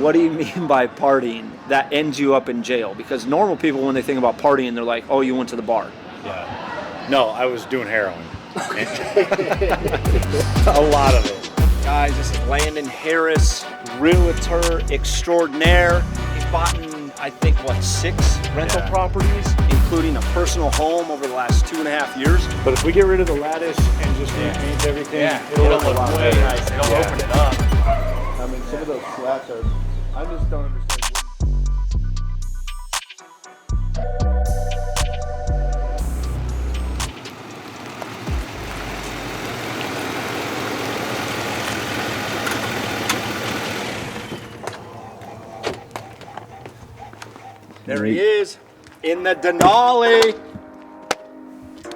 What do you mean by partying that ends you up in jail? Because normal people, when they think about partying, they're like, oh, you went to the bar. Yeah. No, I was doing heroin. A lot of it. Guys, this is Landon Harris, realtor extraordinaire. He's bought, I think, 6 rental properties, including a personal home over the last 2.5 years. But if we get rid of the lattice and just repaint everything, it'll look a lot way better. nice. It'll open it up. I mean, some of those slats are, I just don't understand. There he is, in the Denali.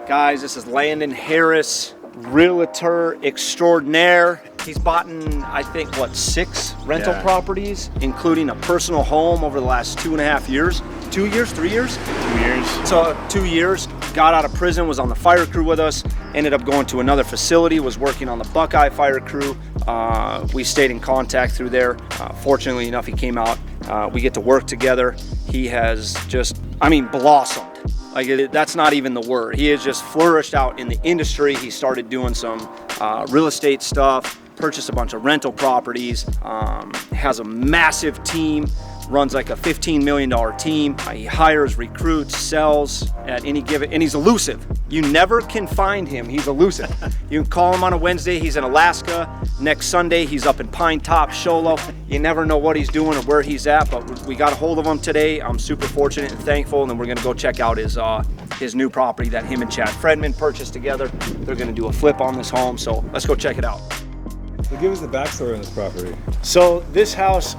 Guys, this is Landon Harris, realtor extraordinaire. He's bought, I think, 6 rental properties, including a personal home over the last 2.5 years. 2 years, 3 years? 2 years. So 2 years, got out of prison, was on the fire crew with us, ended up going to another facility, was working on the Buckeye fire crew. We stayed in contact through there. Fortunately enough, he came out. We get to work together. He has just, blossomed. That's not even the word. He has just flourished out in the industry. He started doing some real estate stuff, purchased a bunch of rental properties, has a massive team, runs like a $15 million team. He hires, recruits, sells at any given, and he's elusive. You never can find him. He's elusive. You can call him on a Wednesday, he's in Alaska. Next Sunday, he's up in Pine Top, Sholo. You never know what he's doing or where he's at, but we got a hold of him today. I'm super fortunate and thankful, and then we're gonna go check out his new property that him and Chad Fredman purchased together. They're gonna do a flip on this home, so let's go check it out. So give us the backstory on this property. So this house,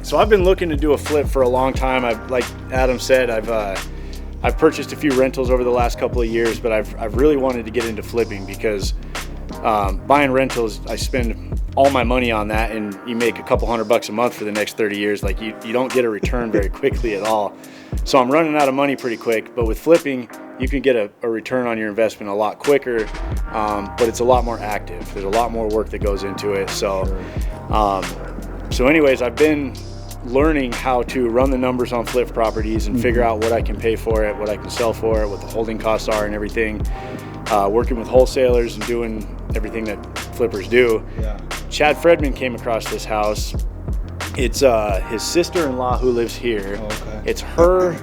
so I've been looking to do a flip for a long time. Like Adam said, I've purchased a few rentals over the last couple of years, but I've really wanted to get into flipping because buying rentals, I spend all my money on that, and you make a couple $100 a month for the next 30 years. Like you don't get a return very quickly at all. So I'm running out of money pretty quick, but with flipping, you can get a return on your investment a lot quicker, but it's a lot more active. There's a lot more work that goes into it. So, anyways, I've been learning how to run the numbers on flip properties and figure out what I can pay for it, what I can sell for it, what the holding costs are and everything. Working with wholesalers and doing everything that flippers do. Yeah. Chad Fredman came across this house. It's his sister-in-law who lives here. Oh, okay. It's her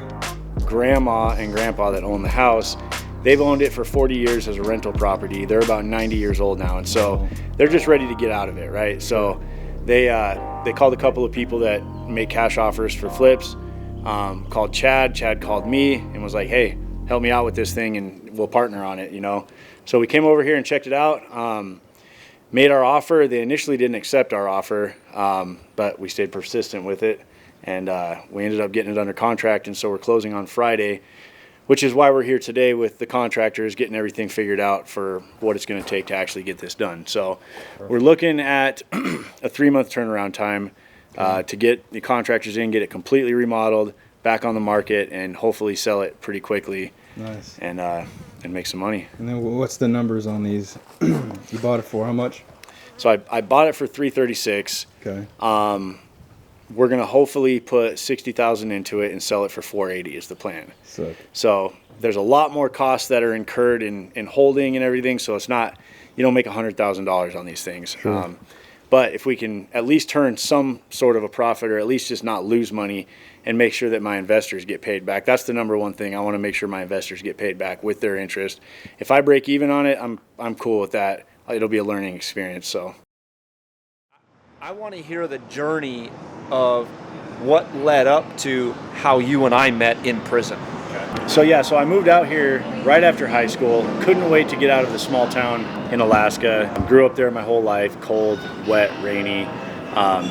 grandma and grandpa that own the house. They've owned it for 40 years as a rental property. They're about 90 years old now, and so they're just ready to get out of it, right? So they called a couple of people that make cash offers for flips, called Chad. Chad called me and was like, hey, help me out with this thing and we'll partner on it, So we came over here and checked it out, made our offer. They initially didn't accept our offer, but we stayed persistent with it. And we ended up getting it under contract, and so we're closing on Friday, which is why we're here today with the contractors, getting everything figured out for what it's going to take to actually get this done. So we're looking at a 3-month turnaround time to get the contractors in, get it completely remodeled, back on the market, and hopefully sell it pretty quickly. Nice. And make some money. And then what's the numbers on these? You bought it for how much? So I bought it for $336. Okay. We're gonna hopefully put $60,000 into it and sell it for $480 is the plan. Sick. So there's a lot more costs that are incurred in holding and everything. So it's not, you don't make $100,000 on these things. Sure. But if we can at least turn some sort of a profit, or at least just not lose money, and make sure that my investors get paid back, that's the number one thing. I want to make sure my investors get paid back with their interest. If I break even on it, I'm cool with that. It'll be a learning experience. So I want to hear the journey of what led up to how you and I met in prison. So I moved out here right after high school. Couldn't wait to get out of the small town in Alaska. Grew up there my whole life, cold, wet, rainy.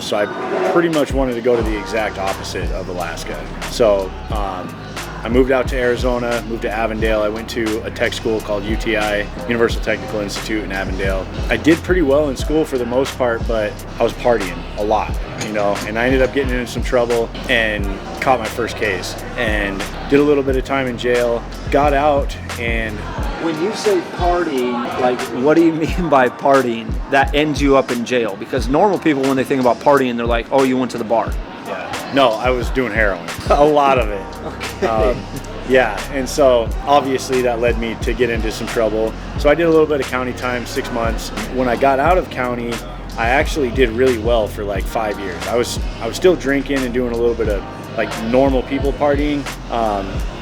So I pretty much wanted to go to the exact opposite of Alaska. So I moved out to Arizona, moved to Avondale. I went to a tech school called UTI, Universal Technical Institute in Avondale. I did pretty well in school for the most part, but I was partying a lot, and I ended up getting into some trouble and caught my first case and did a little bit of time in jail, got out, and When you say partying, like, what do you mean by partying that ends you up in jail? Because normal people, when they think about partying, they're like, oh, you went to the bar. Yeah. No, I was doing heroin. A lot of it. Okay. Yeah, and so obviously that led me to get into some trouble. So I did a little bit of county time, 6 months. When I got out of county, I actually did really well for like 5 years. I was still drinking and doing a little bit of like normal people partying,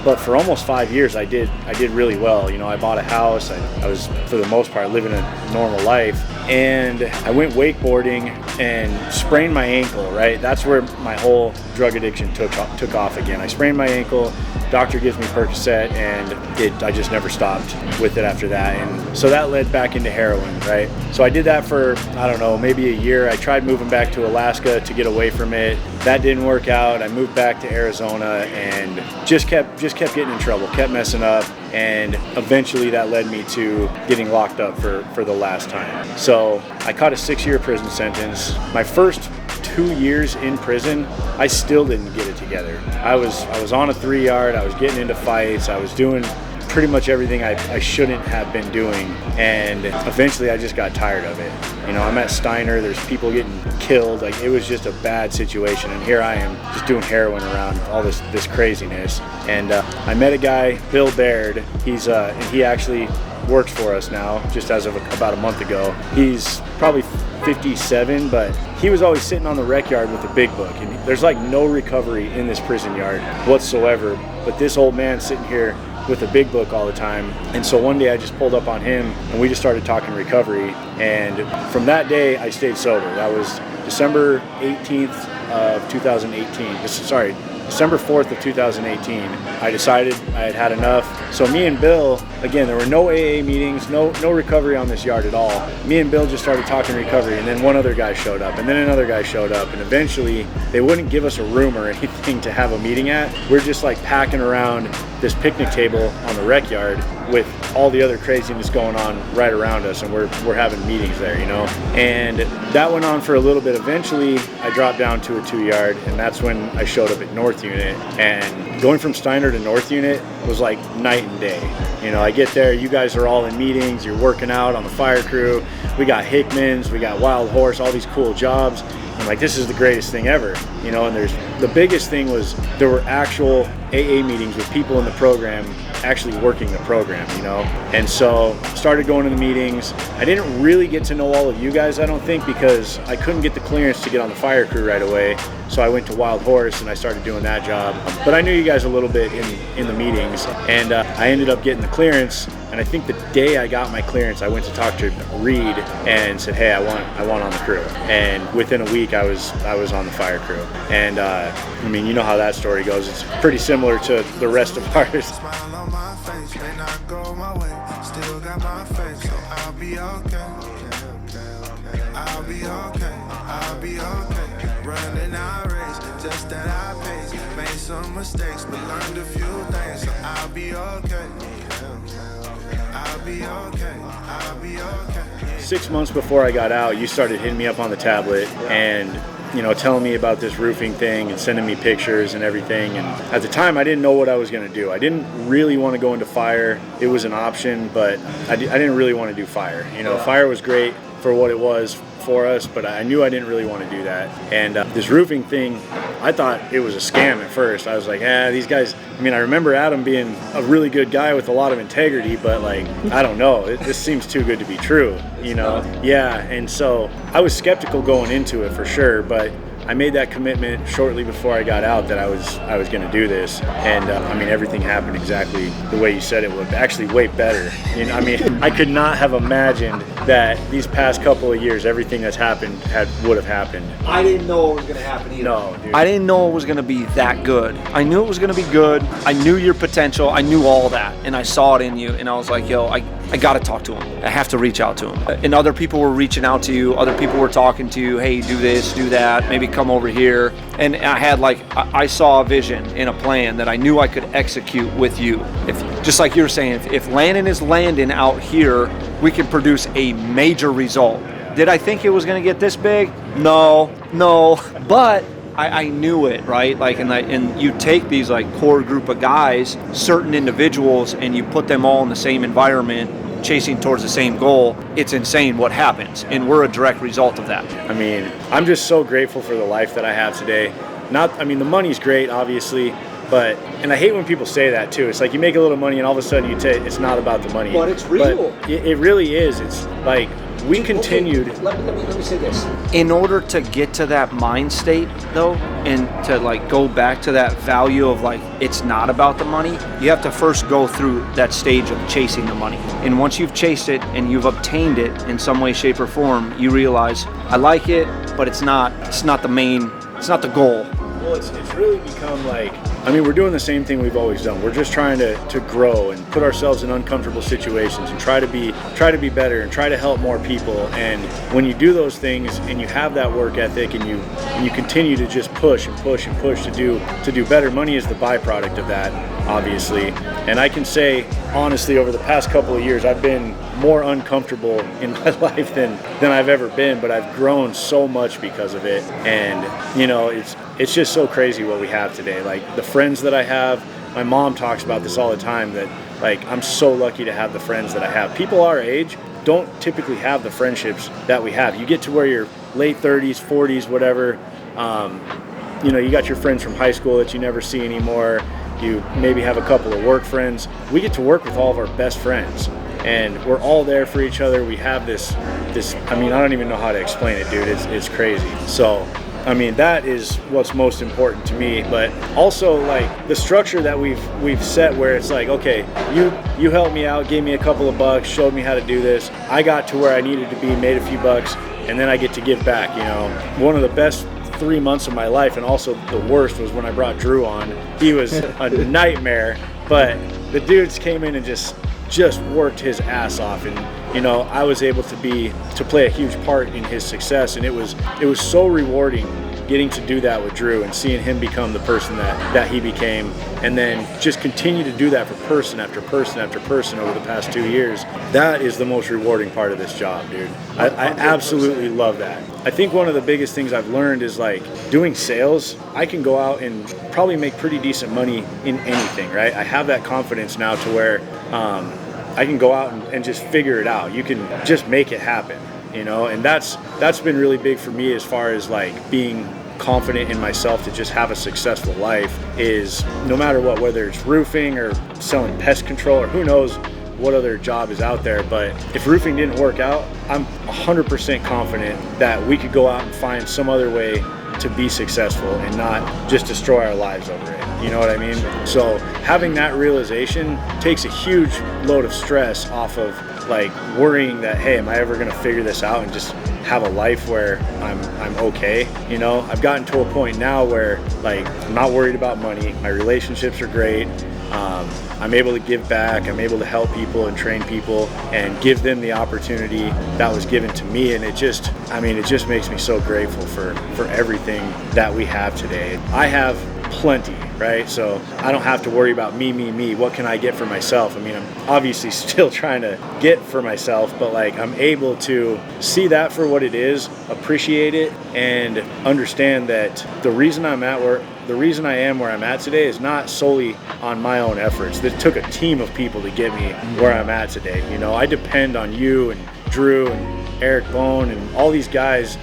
but for almost 5 years I did really well. You know, I bought a house. I was for the most part living a normal life, and I went wakeboarding and sprained my ankle. Right, that's where my whole drug addiction took off again. I sprained my ankle. Doctor gives me Percocet, and I just never stopped with it after that. And so that led back into heroin, right? So I did that for, I don't know, maybe a year. I tried moving back to Alaska to get away from it. That didn't work out. I moved back to Arizona and just kept getting in trouble, kept messing up. And eventually that led me to getting locked up for the last time. So I caught a 6-year prison sentence. My first 2 years in prison, I still didn't get it together. I was on a 3-yard, I was getting into fights, I was doing pretty much everything I shouldn't have been doing, and eventually I just got tired of it. You know, I'm at Steiner, there's people getting killed, like it was just a bad situation, and here I am just doing heroin around all this craziness. And I met a guy, Bill Baird. And he actually works for us now, just as of about a month ago. He's probably 57, but he was always sitting on the rec yard with a big book, and there's like no recovery in this prison yard whatsoever, but this old man sitting here with a big book all the time. And so one day I just pulled up on him and we just started talking recovery, and from that day I stayed sober. That was December 18th of 2018. Sorry, December 4th of 2018, I decided I had had enough. So me and Bill, again, there were no AA meetings, no recovery on this yard at all. Me and Bill just started talking recovery, and then one other guy showed up, and then another guy showed up, and eventually they wouldn't give us a room or anything to have a meeting at. We're just like packing around this picnic table on the rec yard with all the other craziness going on right around us, and we're having meetings there, you know. And that went on for a little bit. Eventually I dropped down to a 2-yard, and that's when I showed up at North Unit. And going from Steiner to North Unit was like night and day. You know, I get there, you guys are all in meetings, you're working out on the fire crew, we got Hickman's, we got Wild Horse, all these cool jobs. I'm like, this is the greatest thing ever, you know. And the biggest thing was there were actual AA meetings with people in the program actually working the program, you know. And so started going to the meetings. I didn't really get to know all of you guys, I don't think, because I couldn't get the clearance to get on the fire crew right away. So I went to Wild Horse and I started doing that job. But I knew you guys a little bit in the meetings, and I ended up getting the clearance. And I think the day I got my clearance, I went to talk to Reed and said, hey, I want on the crew. And within a week, I was on the fire crew. And I mean, you know how that story goes. It's pretty similar to the rest of ours. Just that I pace, made some mistakes, but learned a few things, so I'll be okay. I'll be okay. I'll be okay. 6 months before I got out, you started hitting me up on the tablet and, you know, telling me about this roofing thing and sending me pictures and everything. And at the time, I didn't know what I was going to do. I didn't really want to go into fire. It was an option, but I didn't really want to do fire. You know, fire was great for what it was for us, but I knew I didn't really want to do that. And this roofing thing, I thought it was a scam at first. I was like, these guys, I mean, I remember Adam being a really good guy with a lot of integrity, but like, I don't know, this seems too good to be true, you know? Yeah, and so I was skeptical going into it for sure, but I made that commitment shortly before I got out that I was going to do this, and I mean, everything happened exactly the way you said it would. Actually, way better. You know, I mean, I could not have imagined that these past couple of years, everything that's happened would have happened. I didn't know it was going to happen either. No, dude. I didn't know it was going to be that good. I knew it was going to be good. I knew your potential. I knew all that, and I saw it in you, and I was like, yo, I got to talk to him. I have to reach out to him. And other people were reaching out to you. Other people were talking to you. Hey, do this, do that. Maybe come over here. And I had I saw a vision and a plan that I knew I could execute with you. Just like you were saying, if Landon is landing out here, we can produce a major result. Did I think it was going to get this big? No. But I knew it, right? Like, and you take these like core group of guys, certain individuals, and you put them all in the same environment, chasing towards the same goal. It's insane what happens, and we're a direct result of that. I mean, I'm just so grateful for the life that I have today. The money's great, obviously, and I hate when people say that too. It's like you make a little money and all of a sudden it's not about the money. But it's real. But it really is. It's like we continued. Okay, let me say this. In order to get to that mind state, though, and to like go back to that value of like it's not about the money, you have to first go through that stage of chasing the money. And once you've chased it and you've obtained it in some way, shape, or form, you realize I like it, but it's not the goal. Well, it's really become like, we're doing the same thing we've always done. We're just trying to grow and put ourselves in uncomfortable situations and try to be better and try to help more people. And when you do those things and you have that work ethic and you continue to just push and push and push to do better, money is the byproduct of that, obviously. And I can say honestly, over the past couple of years, I've been more uncomfortable in my life than I've ever been, but I've grown so much because of it. And it's just so crazy what we have today. Like the friends that I have, my mom talks about this all the time, that like I'm so lucky to have the friends that I have. People our age don't typically have the friendships that we have. You get to where you're late 30s, 40s, whatever, you got your friends from high school that you never see anymore. You maybe have a couple of work friends. We get to work with all of our best friends, and we're all there for each other. We have this I don't even know how to explain it, dude. It's crazy. So that is what's most important to me, but also like the structure that we've set, where it's like, okay, you helped me out, gave me a couple of bucks, showed me how to do this. I got to where I needed to be, made a few bucks, and then I get to give back. One of the best 3 months of my life, and also the worst, was when I brought Drew on. He was a nightmare, but the dudes came in and just worked his ass off, and I was able to play a huge part in his success, and it was so rewarding getting to do that with Drew and seeing him become the person that he became, and then just continue to do that for person after person after person over the past 2 years. That is the most rewarding part of this job, dude. I absolutely love that. I think one of the biggest things I've learned is like doing sales. I can go out and probably make pretty decent money in anything, right? I have that confidence now to where I can go out and just figure it out. You can just make it happen, and that's been really big for me as far as like being confident in myself to just have a successful life. Is no matter what, whether it's roofing or selling pest control or who knows what other job is out there, but if roofing didn't work out, I'm 100% confident that we could go out and find some other way to be successful and not just destroy our lives over it. You know what I mean? So having that realization takes a huge load of stress off of like worrying that, hey, am I ever going to figure this out and just have a life where I'm okay? I've gotten to a point now where like I'm not worried about money. My relationships are great. I'm able to give back. I'm able to help people and train people and give them the opportunity that was given to me. And it just makes me so grateful for everything that we have today. I have plenty, right? So I don't have to worry about me. What can I get for myself? I'm obviously still trying to get for myself, but like I'm able to see that for what it is, appreciate it, and understand that the reason I am where I'm at today is not solely on my own efforts. It took a team of people to get me where I'm at today. I depend on you and Drew and Eric Bone and all these guys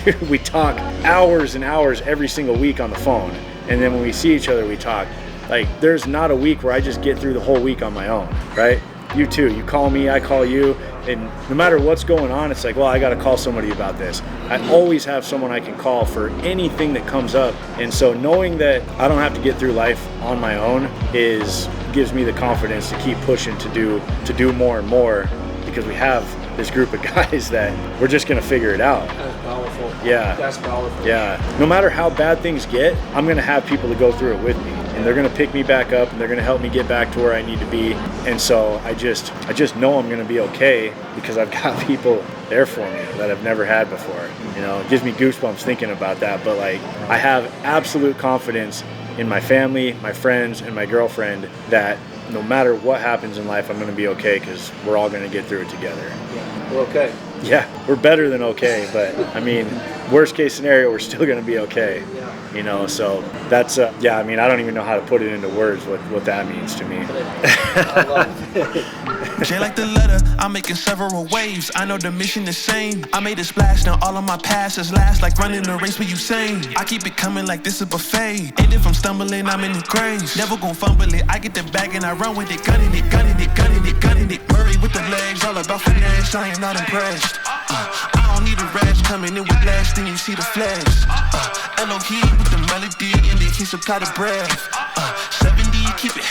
dude, we talk hours and hours every single week on the phone. And then when we see each other, we talk. Like, there's not a week where I just get through the whole week on my own, right? You too. You call me, I call you. And no matter what's going on, it's like, well, I got to call somebody about this. I always have someone I can call for anything that comes up. And so knowing that I don't have to get through life on my own gives me the confidence to keep pushing to do more and more, because we have this group of guys that we're just going to figure it out. That's powerful. Yeah. That's powerful. Yeah. No matter how bad things get, I'm going to have people to go through it with me, and they're going to pick me back up, and they're going to help me get back to where I need to be. And so I just know I'm going to be okay, because I've got people there for me that I've never had before. It gives me goosebumps thinking about that. But like, I have absolute confidence in my family, my friends, and my girlfriend that no matter what happens in life, I'm going to be okay, because we're all going to get through it together. Yeah, we're okay. Yeah, we're better than okay, but worst case scenario, we're still going to be okay. You know, so that's yeah. I mean, I don't even know how to put it into words what that means to me. J like the letter, I'm making several waves. I know the mission is same. I made a splash, now all of my passes last like running a race with Usain. I keep it coming like this is a buffet. And if I'm stumbling, I'm in the graves. Never gon' fumble it. I get the bag and I run with it, gunning it, gunning it, gunning it, gunning it. Murray with the legs, all about finesse. I am not impressed. I don't need a rest, coming in with last, then you see the flash. Elohim with the melody and the kiss of God of breath. 70, keep it